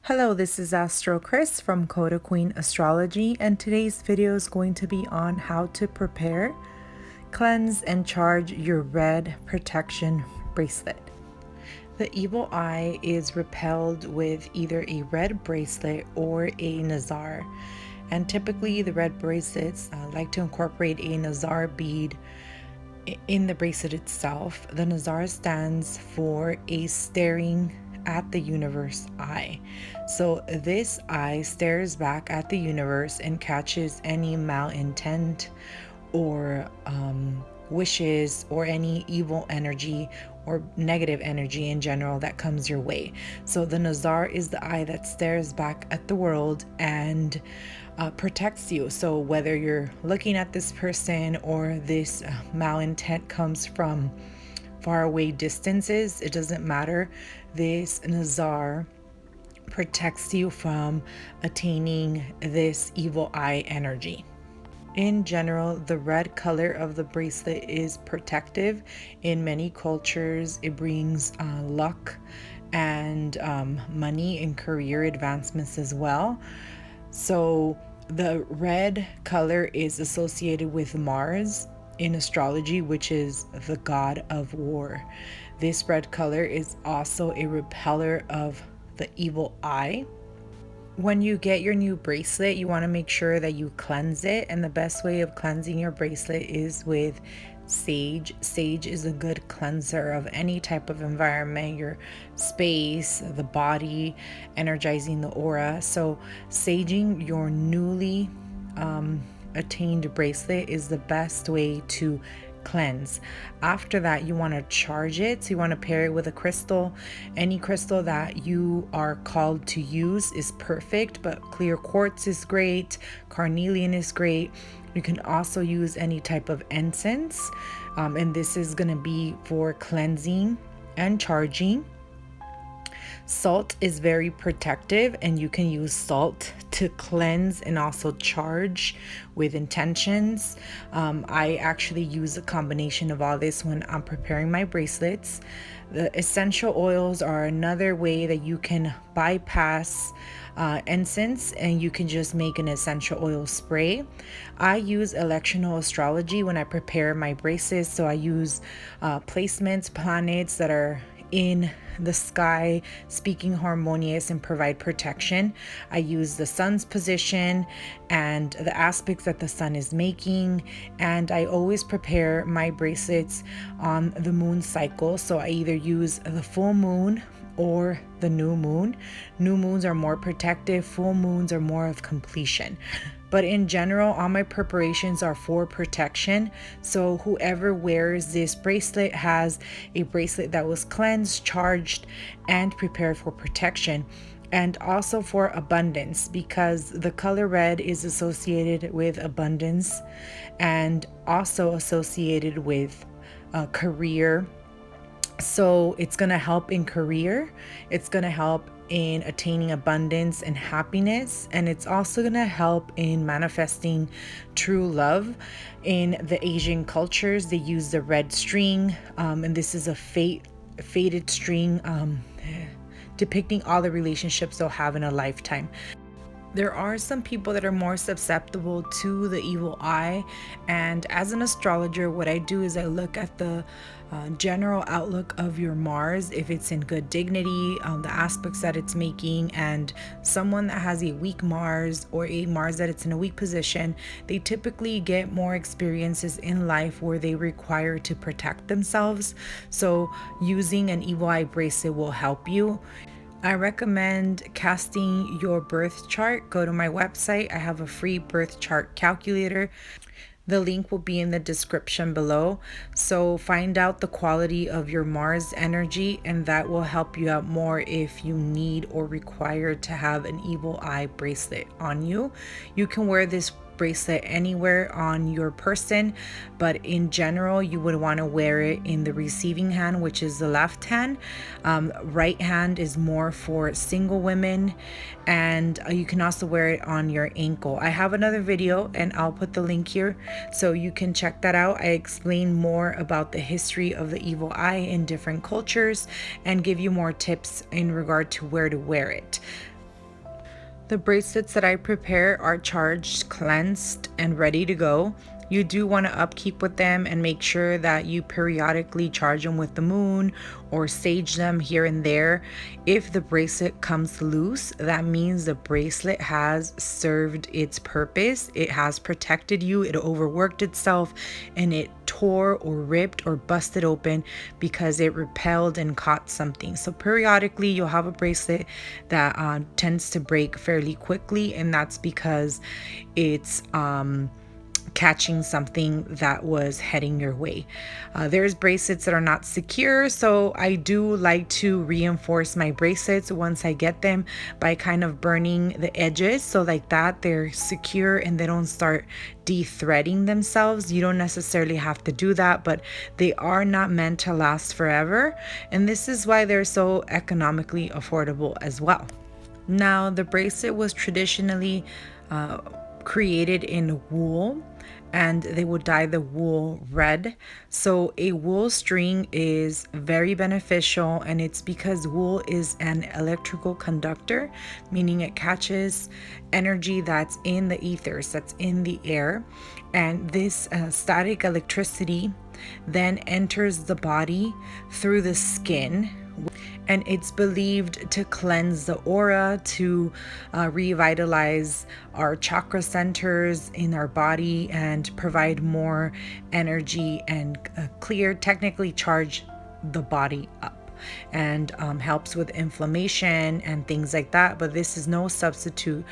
Hello, this is Astro Chris from Coda Queen Astrology, and today's video is going to be on how to prepare, cleanse, and charge your red protection bracelet. The evil eye is repelled with either a red bracelet or a Nazar, and typically the red bracelets like to incorporate a Nazar bead in the bracelet itself. The Nazar stands for a staring at the universe eye. So this eye stares back at the universe and catches any malintent or wishes or any evil energy or negative energy in general that comes your way. So the Nazar is the eye that stares back at the world and protects you. So whether you're looking at this person or this malintent comes from far away distances, it doesn't matter. This Nazar protects you from attaining this evil eye energy. In general, the red color of the bracelet is protective. In many cultures, it brings luck and money and career advancements as well. So the red color is associated with Mars in astrology, which is the god of war. This red color is also a repeller of the evil eye. When you get your new bracelet, you want to make sure that you cleanse it, and the best way of cleansing your bracelet is with sage. Sage is a good cleanser of any type of environment, your space, the body, energizing the aura. So saging your newly attained bracelet is the best way to cleanse. After that, you want to charge it. So you want to pair it with a crystal. Any crystal that you are called to use is perfect, but clear quartz is great, carnelian is great. You can also use any type of incense, and this is going to be for cleansing and charging. Salt is very protective, and you can use salt to cleanse and also charge with intentions. I actually use a combination of all this when I'm preparing my bracelets. The essential oils are another way that you can bypass incense, and you can just make an essential oil spray. I use electional astrology when I prepare my bracelets, so I use placements, planets that are in the sky speaking harmonious and provide protection. I use the sun's position and the aspects that the sun is making, and I always prepare my bracelets on the moon cycle. So I either use the full moon or the new moon. New moons are more protective, full moons are more of completion. But in general, all my preparations are for protection. So whoever wears this bracelet has a bracelet that was cleansed, charged, and prepared for protection. And also for abundance, because the color red is associated with abundance and also associated with career. So it's going to help in career. It's going to help in attaining abundance and happiness, and it's also going to help in manifesting true love. In the Asian cultures, they use the red string, and this is a faded string depicting all the relationships they'll have in a lifetime. There are some people that are more susceptible to the evil eye, and as an astrologer, what I do is I look at the general outlook of your Mars, if it's in good dignity, the aspects that it's making. And someone that has a weak Mars or a Mars that it's in a weak position, they typically get more experiences in life where they require to protect themselves. So using an evil eye bracelet will help you. I recommend casting your birth chart. Go to my website. I have a free birth chart calculator. The link will be in the description below. So find out the quality of your Mars energy, and that will help you out more if you need or require to have an evil eye bracelet on you. You can wear this bracelet anywhere on your person, but in general you would want to wear it in the receiving hand, which is the left hand. Right hand is more for single women, and you can also wear it on your ankle. I have another video and I'll put the link here so you can check that out. I explain more about the history of the evil eye in different cultures and give you more tips in regard to where to wear it. The bracelets that I prepare are charged, cleansed, and ready to go. You do want to upkeep with them and make sure that you periodically charge them with the moon or sage them here and there. If the bracelet comes loose, that means the bracelet has served its purpose. It has protected you, it overworked itself, and it tore or ripped or busted open because it repelled and caught something. So periodically you'll have a bracelet that tends to break fairly quickly, and that's because it's catching something that was heading your way. There's bracelets that are not secure, so I do like to reinforce my bracelets once I get them by kind of burning the edges, so like that they're secure and they don't start de-threading themselves. You don't necessarily have to do that, but they are not meant to last forever, and this is why they're so economically affordable as well. Now, the bracelet was traditionally created in wool, and they would dye the wool red. So a wool string is very beneficial, and it's because wool is an electrical conductor, meaning it catches energy that's in the ethers, that's in the air, and this static electricity then enters the body through the skin, and it's believed to cleanse the aura, to revitalize our chakra centers in our body and provide more energy and technically charge the body up, and helps with inflammation and things like that. But this is no substitute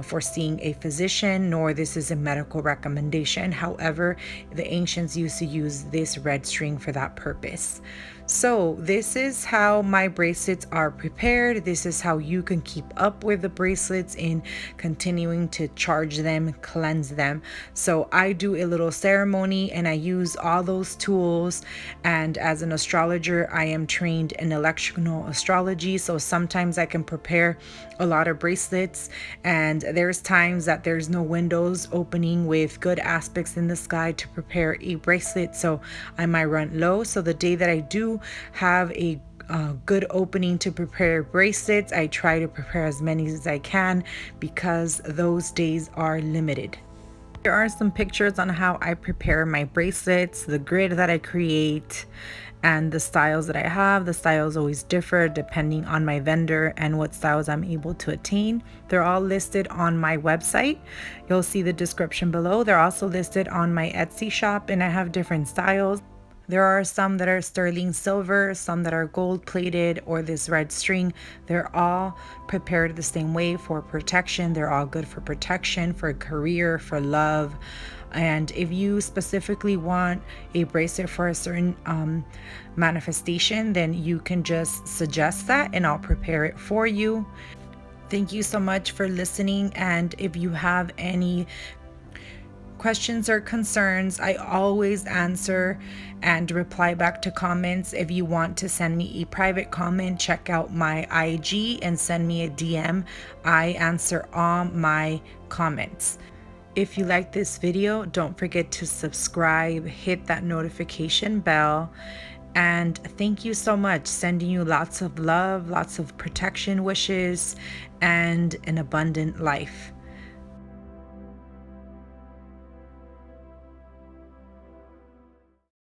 for seeing a physician, nor this is a medical recommendation. However, the ancients used to use this red string for that purpose. So this is how my bracelets are prepared. This is how you can keep up with the bracelets in continuing to charge them, cleanse them. So I do a little ceremony and I use all those tools. And as an astrologer, I am trained in electional astrology. So sometimes I can prepare a lot of bracelets, and there's times that there's no windows opening with good aspects in the sky to prepare a bracelet, so I might run low. So the day that I do have a good opening to prepare bracelets, I try to prepare as many as I can because those days are limited. There are some pictures on how I prepare my bracelets, the grid that I create, and the styles that I have. The styles always differ depending on my vendor and what styles I'm able to attain. They're all listed on my website. You'll see the description below. They're also listed on my Etsy shop, and I have different styles. There are some that are sterling silver, some that are gold plated, or this red string. They're all prepared the same way for protection. They're all good for protection, for career, for love. And if you specifically want a bracelet for a certain manifestation, then you can just suggest that and I'll prepare it for you. Thank you so much for listening. And if you have any questions or concerns, I always answer and reply back to comments. If you want to send me a private comment, check out my IG and send me a DM. I answer all my comments. If you like this video, don't forget to subscribe, hit that notification bell, and thank you so much. Sending you lots of love, lots of protection wishes, and an abundant life.